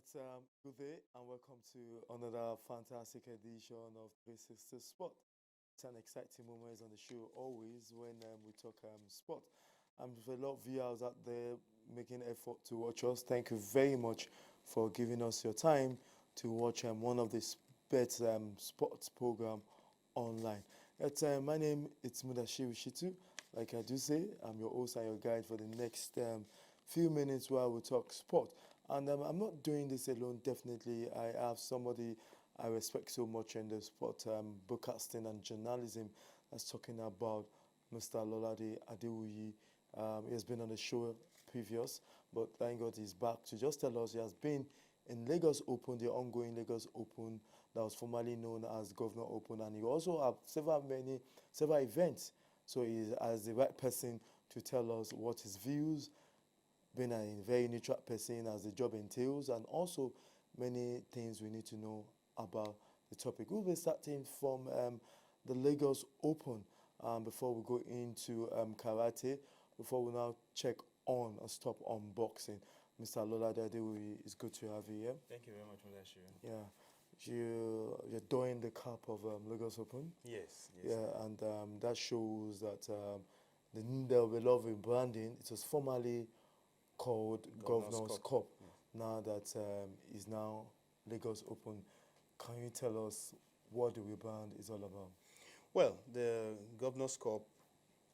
It's good day and welcome to another fantastic edition of 360 Sport. It's an exciting moment on the show always when we talk sport. And with a lot of viewers out there making effort to watch us, thank you very much for giving us your time to watch one of the best sports program online. My name is Mudashiru Shitu. Like I do say, I'm your host and your guide for the next few minutes while we talk sport. And I'm not doing this alone, definitely. I have somebody I respect so much in the sport, broadcasting and journalism, that's talking about Mr. Lolade Adewuyi. He has been on the show previous, but thank God he's back to just tell us he has been in Lagos Open, the ongoing Lagos Open that was formerly known as Governor Open, and he also have several events. So he's as the right person to tell us what his views, being a very neutral person as the job entails, and also many things we need to know about the topic. We'll be starting from the Lagos Open before we go into karate, before we now check on and stop on boxing. Mr. Lola Dadewi, it's good to have you here. Thank you very much, Mudashiru. Yeah. You're doing the cup of Lagos Open. Yes. Yeah, and that shows that there will be a lot of rebranding. It was formerly called Governor's Cup. Yes. Now that is now Lagos Open. Can you tell us what the rebrand is all about? Well, the Governor's Cup,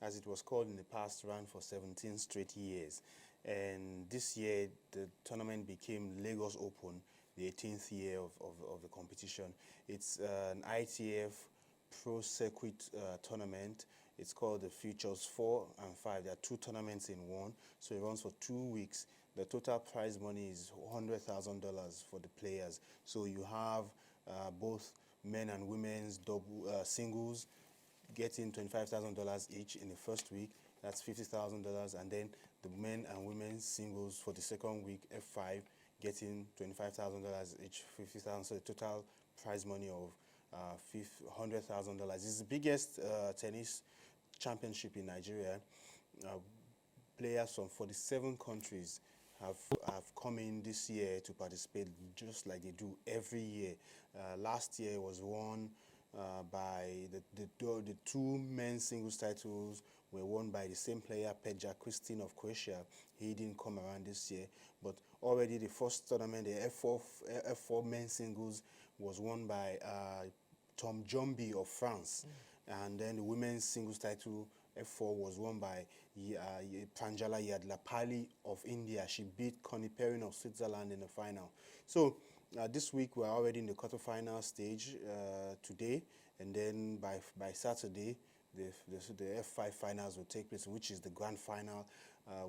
as it was called in the past, ran for 17 straight years. And this year, the tournament became Lagos Open, the 18th year of the competition. It's an ITF Pro Circuit tournament. It's called the Futures 4 and 5. There are two tournaments in one, so it runs for 2 weeks. The total prize money is $100,000 for the players. So you have both men and women's double singles getting $25,000 each in the first week. That's $50,000, and then the men and women's singles for the second week, F5, getting $25,000 each, $50,000. So the total prize money of $100,000. It's the biggest tennis championship in Nigeria. Players from 47 countries have come in this year to participate, just like they do every year. Last year was won by the two men's singles titles were won by the same player, Peja Kristin of Croatia. He didn't come around this year, but already the first tournament, the F4 men's singles, was won by Tom Jumby of France. And then the women's singles title, F4, was won by Pranjala Yadlapali of India. She beat Connie Perrin of Switzerland in the final. So this week we're already in the quarterfinal stage today, and then by Saturday the F5 finals will take place, which is the grand final,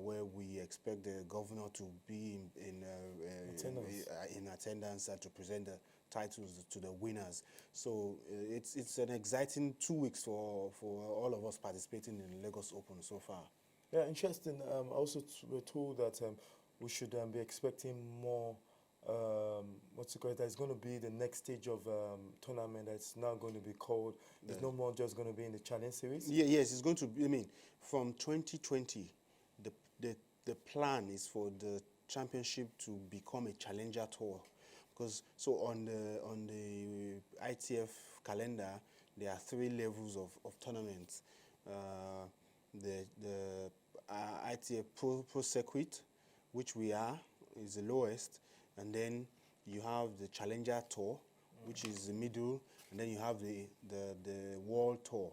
where we expect the governor to be in attendance to present the titles to the winners. So it's an exciting 2 weeks for all of us participating in the Lagos Open so far. Yeah, interesting. Also, we're told that we should be expecting more. What's it called? That's going to be the next stage of tournament. That's now going to be called. It's no more just going to be in the Challenge Series. Yeah, yes, it's going to be. I mean, from 2020, the plan is for the championship to become a challenger tour. Because so on the ITF calendar, there are 3 levels of tournaments. The ITF Pro Circuit, which we are, is the lowest, and then you have the Challenger Tour, which is the middle, and then you have the World Tour,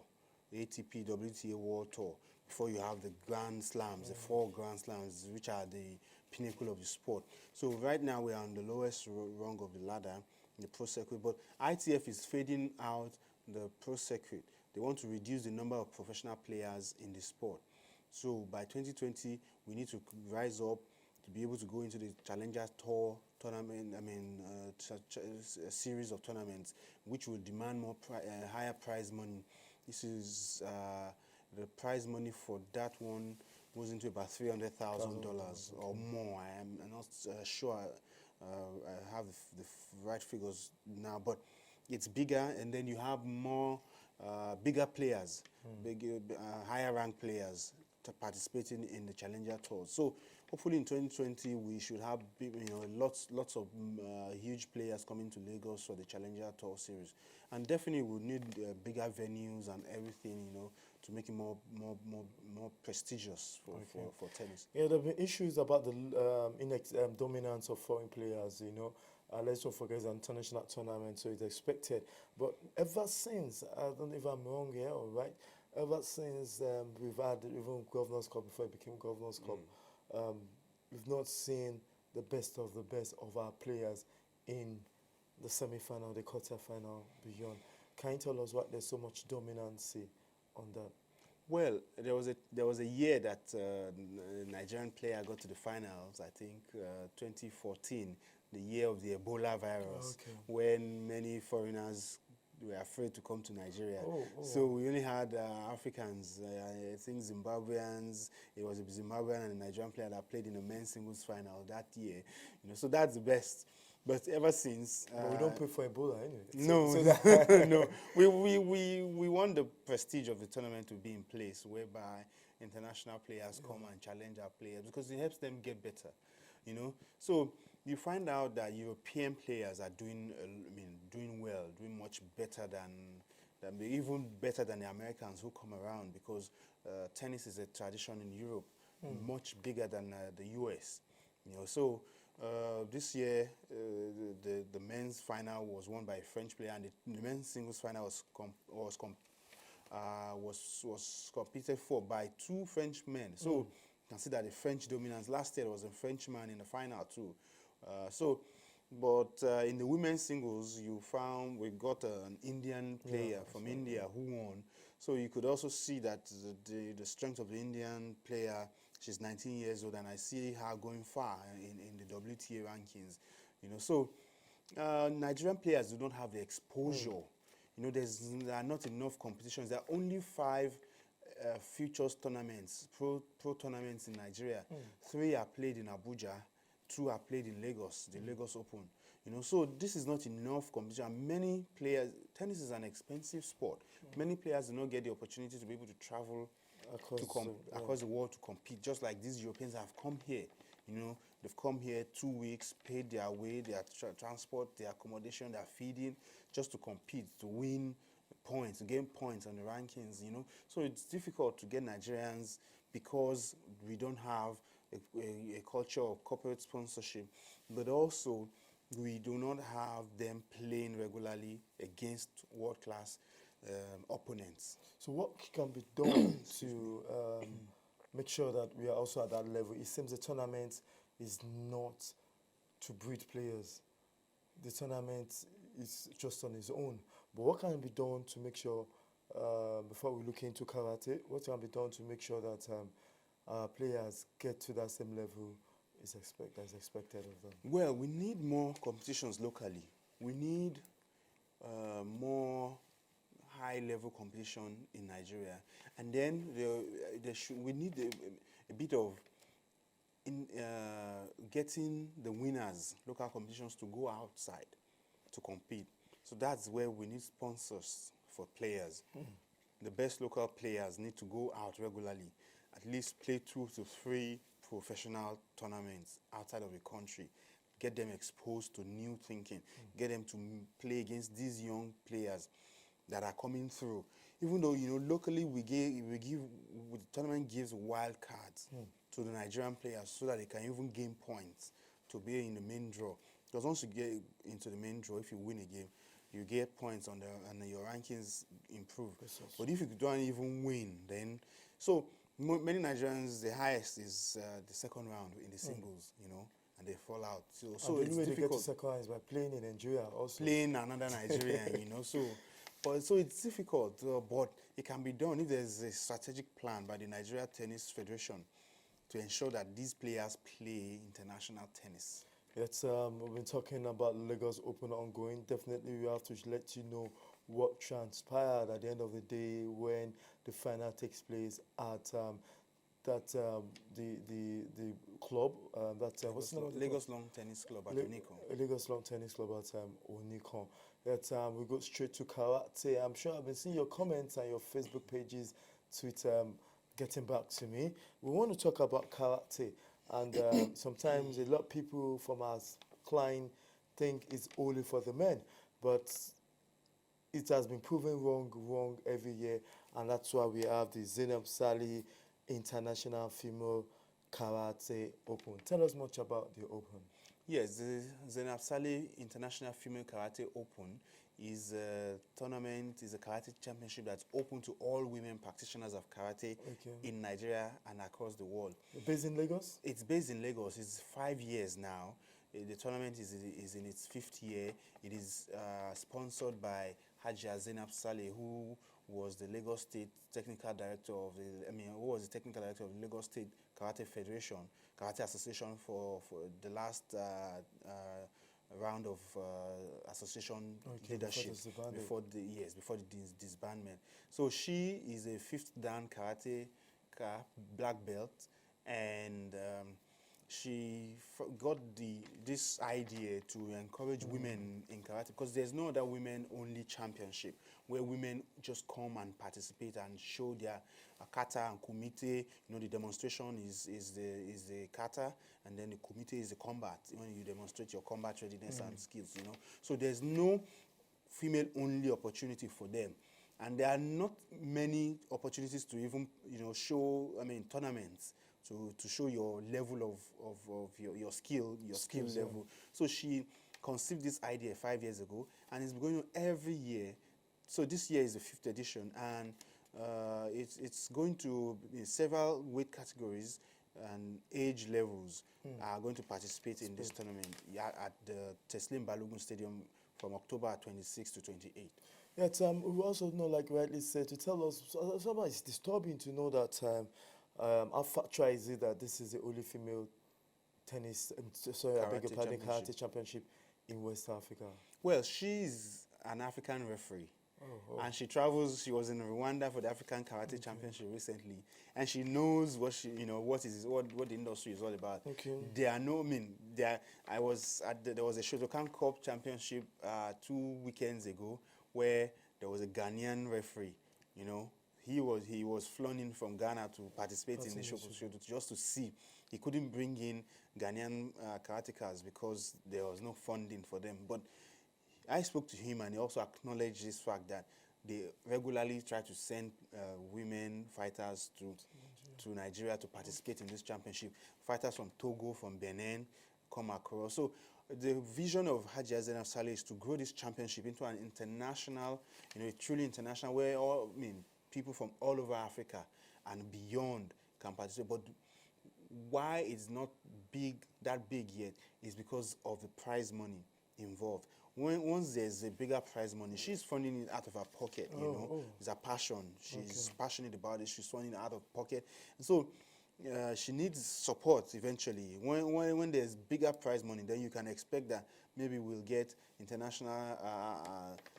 ATP WTA World Tour, before you have the Grand Slams, the 4 Grand Slams, which are the pinnacle of the sport. So right now we are on the lowest rung of the ladder, the Pro Circuit, but ITF is fading out the Pro Circuit. They want to reduce the number of professional players in the sport. So by 2020, we need to rise up to be able to go into the Challenger Tour tournament, a series of tournaments, which will demand more higher prize money. This is the prize money for that one goes into about $300,000 or more. I am not sure I have the right figures now, but it's bigger, and then you have more bigger players, higher ranked players participating in the Challenger Tours. So hopefully in 2020 we should have lots of huge players coming to Lagos for the Challenger Tour series, and definitely we need bigger venues and everything, to make it more prestigious for tennis. Yeah, there have been issues about the dominance of foreign players, let's not forget it's an international tournament, so it's expected. But ever since, I don't know if I'm wrong here, all right, ever since we've had even Governor's Cup, before it became Governor's Cup, we've not seen the best of our players in the semi-final, the quarter-final, beyond. Can you tell us why there's so much dominancy on that? Well, there was a year that a Nigerian player got to the finals, I think 2014, the year of the Ebola virus, when many foreigners were afraid to come to Nigeria. So we only had Africans, I think Zimbabweans. It was a Zimbabwean and a Nigerian player that played in the men's singles final that year. So that's the best. But ever since, but we don't pay for Ebola anyway. No, no. We want the prestige of the tournament to be in place, whereby international players come and challenge our players, because it helps them get better. So you find out that European players are doing well, doing much better than even better than the Americans who come around, because tennis is a tradition in Europe, much bigger than the US. So this year the men's final was won by a French player, and the men's singles final was competed for by two French men. So you can see that the French dominance. Last year there was a Frenchman in the final too. But in the women's singles, we got an Indian player from India who won. So you could also see that the strength of the Indian player. She's 19 years old, and I see her going far in the WTA rankings. So Nigerian players do not have the exposure. There are not enough competitions. There are only 5 futures tournaments, pro tournaments in Nigeria. 3 are played in Abuja, 2 are played in Lagos, the Lagos Open. So this is not enough competition. Many players, tennis is an expensive sport. Many players do not get the opportunity to be able to travel across the world to compete, just like these Europeans have come here. They've come here 2 weeks, paid their way, their transport, their accommodation, their feeding, just to compete, to win points, to gain points on the rankings. So it's difficult to get Nigerians, because we don't have a culture of corporate sponsorship, but also we do not have them playing regularly against world-class opponents. So what can be done to make sure that we are also at that level? It seems the tournament is not to breed players. The tournament is just on its own. But what can be done to make sure, before we look into karate, what can be done to make sure that our players get to that same level as expected of them? Well, we need more competitions locally. We need more high-level competition in Nigeria, and then we need a bit of getting the winners, local competitions, to go outside to compete. So that's where we need sponsors for players. The best local players need to go out regularly, at least play 2 to 3 professional tournaments outside of the country, get them exposed to new thinking, get them to play against these young players that are coming through. Even though locally the tournament gives wild cards to the Nigerian players, so that they can even gain points to be in the main draw. Because once you get into the main draw, if you win a game, you get points and your rankings improve. But if you don't even win, then many Nigerians, the highest is the second round in the singles, and they fall out. So it's difficult. The way they get to second round is by playing in Nigeria also. Playing another Nigerian, So it's difficult, but it can be done if there's a strategic plan by the Nigeria Tennis Federation to ensure that these players play international tennis. We've been talking about Lagos Open ongoing. Definitely we have to let you know what transpired at the end of the day when the final takes place at the club. What's the name of the Lagos club? Long Tennis Club at Onikon. Lagos Long Tennis Club at Onikon. We go straight to karate. I'm sure I've been seeing your comments on your Facebook pages, Twitter. getting back to me, we want to talk about karate. And sometimes a lot of people from our client think it's only for the men, but it has been proven wrong every year, and that's why we have the Zainab Sali International Female Karate Open. Tell us much about the Open. Yes, the Zainab Saleh International Female Karate Open is a tournament, is a karate championship that's open to all women practitioners of karate in Nigeria and across the world. Based in Lagos? It's based in Lagos. It's 5 years now. The tournament is in its 5th year. It is sponsored by Hajia Zainab Saleh, who was the Lagos State Technical Director of who was the Technical Director of the Lagos State Karate Federation, Karate Association for the last round of association leadership before the disbandment. So she is a 5th dan karate black belt, and she got this idea to encourage women in karate, because there's no other women-only championship where women just come and participate and show their kata and kumite. You know, the demonstration is the kata, and then the kumite is the combat, when you demonstrate your combat readiness and skills. You know, so there's no female-only opportunity for them, and there are not many opportunities to even show tournaments to show your level of your skill level. So she conceived this idea 5 years ago, and it's going on every year. So this year is the 5th edition, and it's going to be several weight categories and age levels are going to participate in this tournament at the Teslim Balogun Stadium from October 26 to 28. Yeah, we also know, like rightly said, to tell us, sometimes it's disturbing to know that how factual is it that this is the only female tennis, karate championship in West Africa? Well, she's an African referee. And she travels. She was in Rwanda for the African Karate Championship recently, and she knows what the industry is all about. There are no there was a Shotokan Cup Championship 2 weekends ago where there was a Ghanaian referee. You know, he was flown in from Ghana to participate in the show just to see. He couldn't bring in Ghanaian karatekas because there was no funding for them, but I spoke to him, and he also acknowledged this fact that they regularly try to send women fighters to Nigeria to participate in this championship. Fighters from Togo, from Benin come across. So the vision of Hajia Zainab Saleh is to grow this championship into an international, truly international, where people from all over Africa and beyond can participate. But why it's not that big yet is because of the prize money involved. Once there's a bigger prize money, she's funding it out of her pocket, It's a passion. She's passionate about it. She's funding it out of pocket. And so she needs support eventually. When there's bigger prize money, then you can expect that maybe we'll get international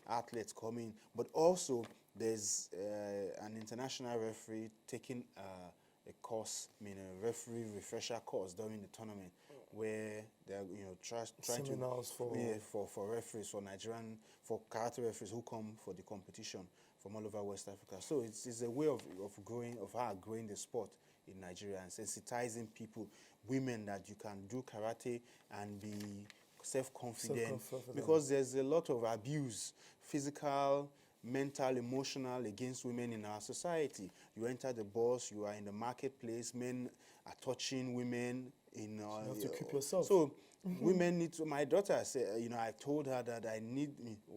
athletes coming. But also, there's an international referee taking a course, a referee refresher course during the tournament, where they're trying seminars for referees, for karate referees who come for the competition from all over West Africa. So it's a way of growing the sport in Nigeria and sensitizing people, women, that you can do karate and be self-confident, because there's a lot of abuse, physical, mental, emotional, against women in our society. You enter the bus, you are in the marketplace, men are touching women. You have to keep yourself. So women need to. My daughter said, I told her that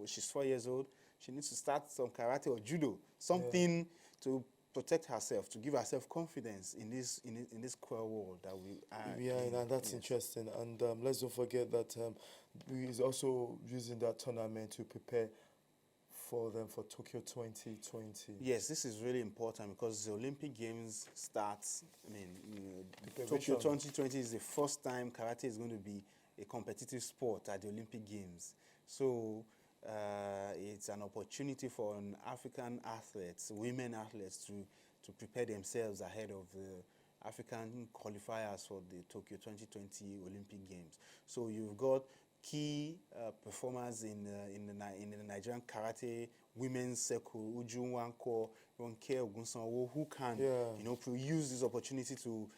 she's 4 years old. She needs to start some karate or judo, something to protect herself, to give herself confidence in this cruel world that we are. Yeah, and that's interesting. And let's don't forget that we is also using that tournament to prepare for them for Tokyo 2020. Yes, this is really important because the Olympic Games starts. Tokyo 2020 is the first time karate is going to be a competitive sport at the Olympic Games. So it's an opportunity for African athletes, women athletes, to prepare themselves ahead of the African qualifiers for the Tokyo 2020 Olympic Games. So you've got key performers in the Nigerian karate women's circle, Uju Nwankwo, Ronke Ogunsanwo, who can use this opportunity to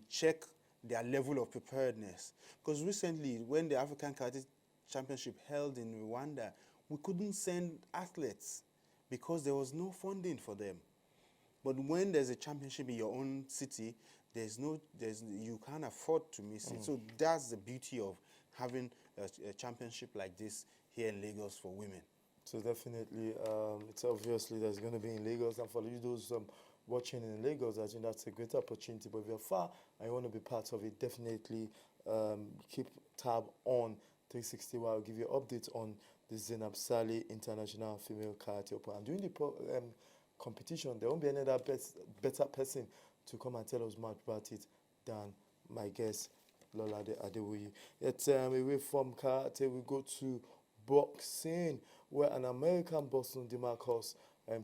check their level of preparedness. Because recently, when the African Karate Championship held in Rwanda, we couldn't send athletes because there was no funding for them. But when there's a championship in your own city, you can't afford to miss it. So that's the beauty of having a championship like this here in Lagos for women. So definitely, it's obviously there's going to be in Lagos, and for you those watching in Lagos, I think that's a great opportunity. But if you're far and you want to be part of it, definitely keep tab on 360 where I'll give you updates on the Zainab Saleh International Female Karate Open. And during the competition, there won't be another better person to come and tell us much about it than my guest, Lola Adewoye. Yet away from karate, we go to boxing, where an American boxing DeMarcus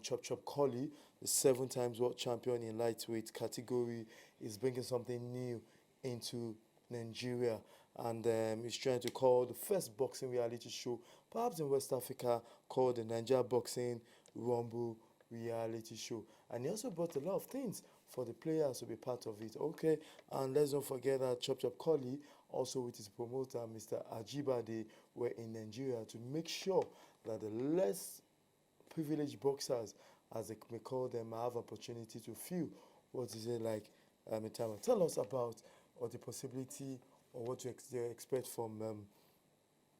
Chop Chop Collie, the 7 times world champion in lightweight category, is bringing something new into Nigeria, and he's trying to call the first boxing reality show, perhaps in West Africa, called the Nigeria Boxing Rumble reality show. And he also brought a lot of things for the players to be part of it. Okay, and let's not forget that Chop Chop Collie, also with his promoter, Mr. Ajibade, were in Nigeria to make sure that the less privileged boxers, as they may call them, have opportunity to feel what is it like in time. Tell us about or the possibility or what you expect from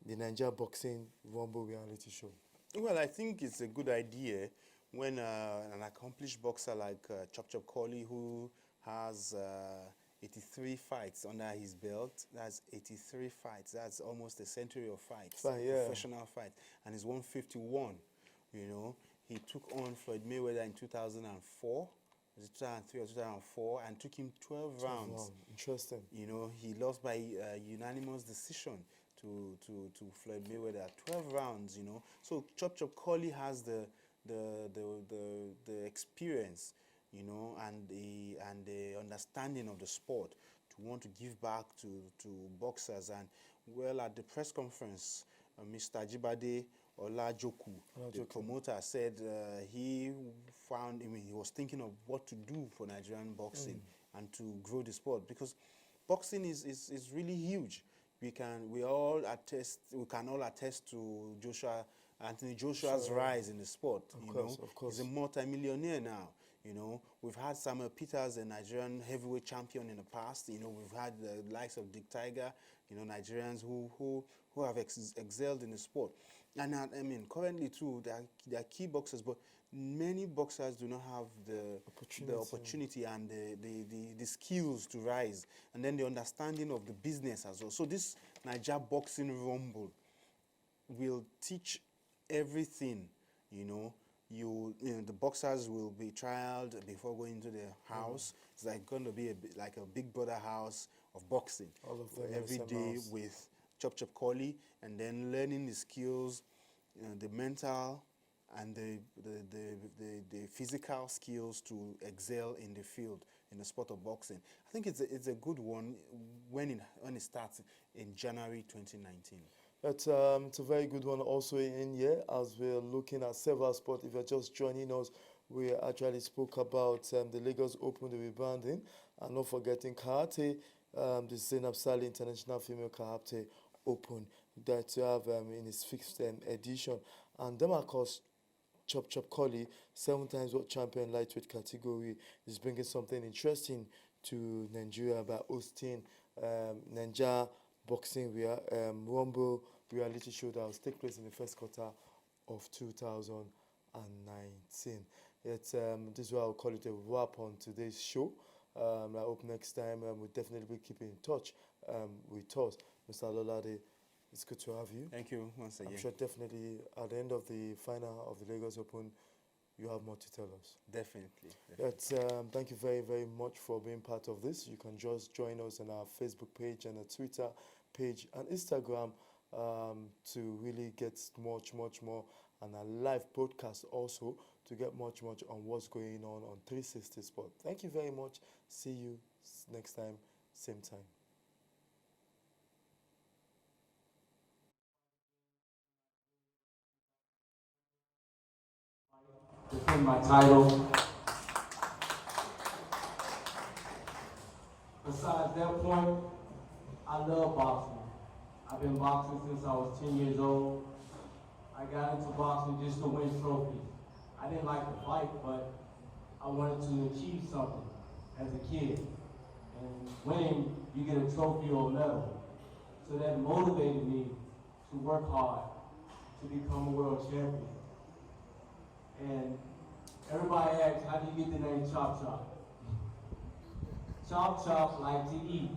the Nigeria Boxing Rumble reality show. Well, I think it's a good idea when an accomplished boxer like Chop Chop Collie, who has 83 fights under his belt. That's 83 fights. That's almost a century of fights, professional fights. And he's 151, you know. He took on Floyd Mayweather in 2004, was it 2003 or 2004, and took him 12 rounds. Wow, interesting. You know, he lost by unanimous decision to Floyd Mayweather, 12 rounds, you know. So Chop Chop Collie has the experience, you know, and the understanding of the sport to want to give back to boxers. And well, at the press conference, Mr. Ajibade Olajoku, the promoter, said he was thinking of what to do for Nigerian boxing and to grow the sport, because boxing is really huge. We can all attest to Anthony Joshua's rise in the sport. Of course. He's a multi-millionaire now. You know, we've had Samuel Peters, a Nigerian heavyweight champion in the past. You know, we've had the likes of Dick Tiger, you know, Nigerians who have excelled in the sport. And I mean, currently too, there are key boxers, but many boxers do not have the opportunity and the skills to rise, and then the understanding of the business as well. So this Nigeria Boxing Rumble will teach everything, you know. The boxers will be trialed before going into the house. It's like going to be like a big brother house of boxing. All of them every day with Chop Chop Collie, and then learning the skills, you know, the mental and the physical skills to excel in the field, in the sport of boxing. I think it's a good one when it starts in January 2019. It's a very good one also in here, as we're looking at several sports. If you're just joining us, we actually spoke about the Lagos Open, the rebranding, and not forgetting karate, the Zainab Saleh International Female Karate Open that you have in its 5th edition. And DeMarcus Chop Chop Collie, 7 times world champion lightweight category, is bringing something interesting to Nigeria by hosting Nigeria Boxing Rumble reality show that will take place in the first quarter of 2019. This is why I'll call it a wrap on today's show. I hope next time we'll definitely be keeping in touch with us. Mr. Lolade, it's good to have you. Thank you once again. I'm sure definitely at the end of the final of the Lagos Open, you have more to tell us. Definitely. Thank you very, very much for being part of this. You can just join us on our Facebook page and a Twitter page and Instagram to really get much more, and a live broadcast also to get much on what's going on 360 Sport. Thank you very much. See you next time, same time. defend my title. Besides that point, I love boxing. I've been boxing since I was 10 years old. I got into boxing just to win trophies. I didn't like to fight, but I wanted to achieve something as a kid. And winning, you get a trophy or a medal. So that motivated me to work hard to become a world champion. And everybody asks, how do you get the name Chop Chop? Chop Chop like to eat.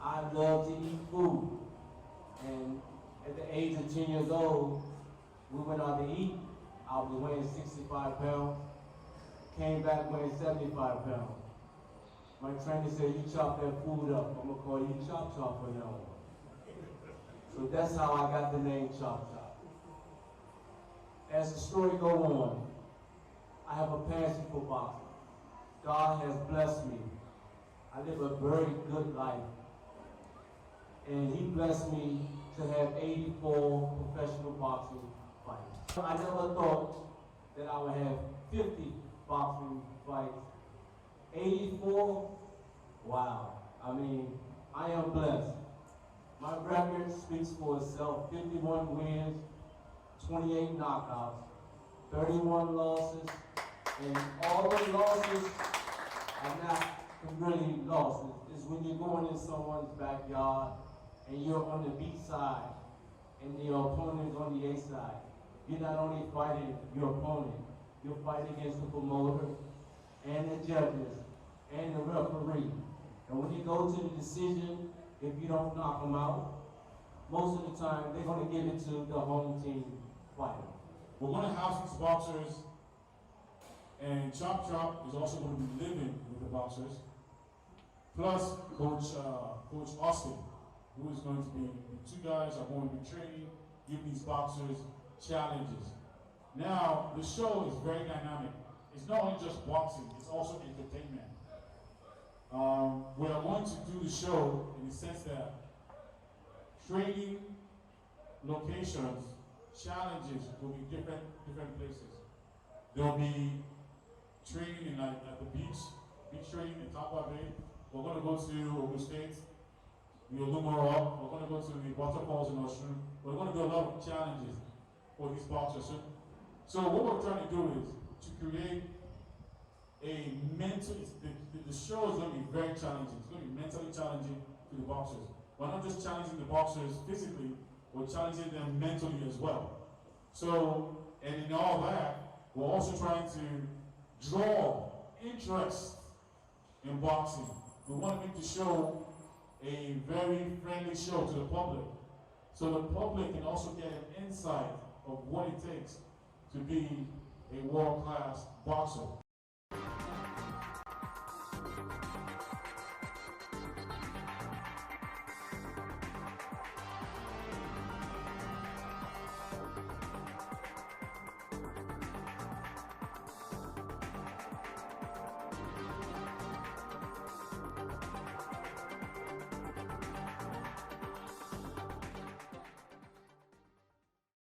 I love to eat food. And at the age of 10 years old, we went out to eat. I was weighing 65 pounds. Came back weighing 75 pounds. My trainer said, you chop that food up. I'm gonna call you Chop Chop from now on. So that's how I got the name Chop Chop. As the story goes on, I have a passion for boxing. God has blessed me. I live a very good life. And he blessed me to have 84 professional boxing fights. I never thought that I would have 50 boxing fights. 84? Wow. I mean, I am blessed. My record speaks for itself. 51 wins, 28 knockouts, 31 losses, and all the losses are not really losses. It's when you're going in someone's backyard and you're on the B side and your opponent is on the A side. You're not only fighting your opponent, you're fighting against the promoter and the judges and the referee. And when you go to the decision, if you don't knock them out, most of the time they're going to give it to the home team fighter. We're going to house these boxers, and Chop Chop is also going to be living with the boxers, plus Coach Austin, who is going to be, the two guys are going to be training, give these boxers challenges. Now, the show is very dynamic. It's not only just boxing, it's also entertainment. We are going to do the show in the sense that training locations, challenges will be different places. There'll be training in at the beach training in Tampa Bay. We're going to go to Ogun State, the Olumoro. We're going to go to the waterfalls in Oshun. We're going to do a lot of challenges for these boxers. So what we're trying to do is to create a mental, the show is going to be very challenging. It's going to be mentally challenging to the boxers. We're not just challenging the boxers physically, we're challenging them mentally as well. So, and in all that, we're also trying to draw interest in boxing. We want to make the show a very friendly show to the public. So the public can also get an insight of what it takes to be a world-class boxer.